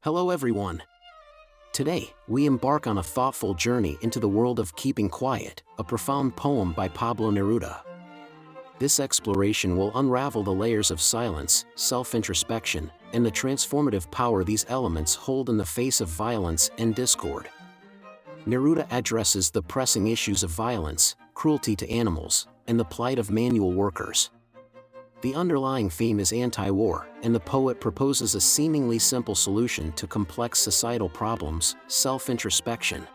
Hello everyone. Today, we embark on a thoughtful journey into the world of Keeping Quiet, a profound poem by Pablo Neruda. This exploration will unravel the layers of silence, self-introspection, and the transformative power these elements hold in the face of violence and discord. Neruda addresses the pressing issues of violence, cruelty to animals, and the plight of manual workers. The underlying theme is anti-war, and the poet proposes a seemingly simple solution to complex societal problems: self-introspection.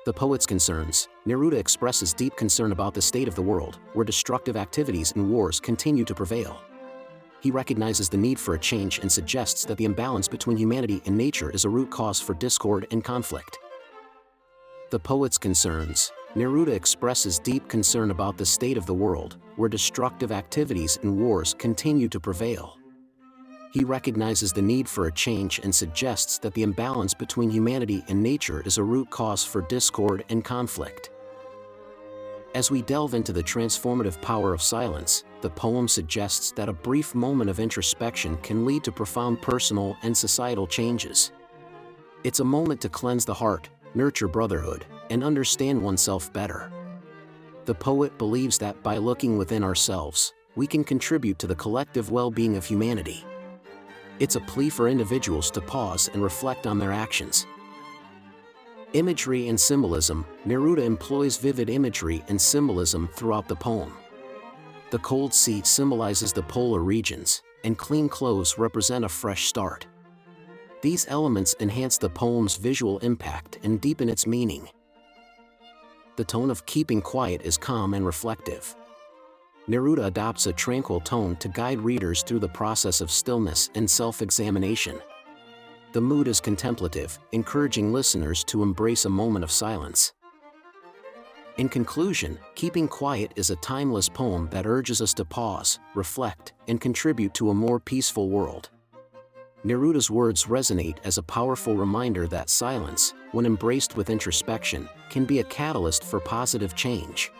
The poet's concerns. Neruda expresses deep concern about the state of the world, where destructive activities and wars continue to prevail. He recognizes the need for a change and suggests that the imbalance between humanity and nature is a root cause for discord and conflict. The poet's concerns. Neruda expresses deep concern about the state of the world, where destructive activities and wars continue to prevail. He recognizes the need for a change and suggests that the imbalance between humanity and nature is a root cause for discord and conflict. As we delve into the transformative power of silence, the poem suggests that a brief moment of introspection can lead to profound personal and societal changes. It's a moment to cleanse the heart, nurture brotherhood, and understand oneself better. The poet believes that by looking within ourselves, we can contribute to the collective well-being of humanity. It's a plea for individuals to pause and reflect on their actions. Imagery and symbolism. Neruda employs vivid imagery and symbolism throughout the poem. The cold sea symbolizes the polar regions, and clean clothes represent a fresh start. These elements enhance the poem's visual impact and deepen its meaning. The tone of Keeping Quiet is calm and reflective. Neruda adopts a tranquil tone to guide readers through the process of stillness and self-examination. The mood is contemplative, encouraging listeners to embrace a moment of silence. In conclusion, Keeping Quiet is a timeless poem that urges us to pause, reflect, and contribute to a more peaceful world. Neruda's words resonate as a powerful reminder that silence, when embraced with introspection, can be a catalyst for positive change.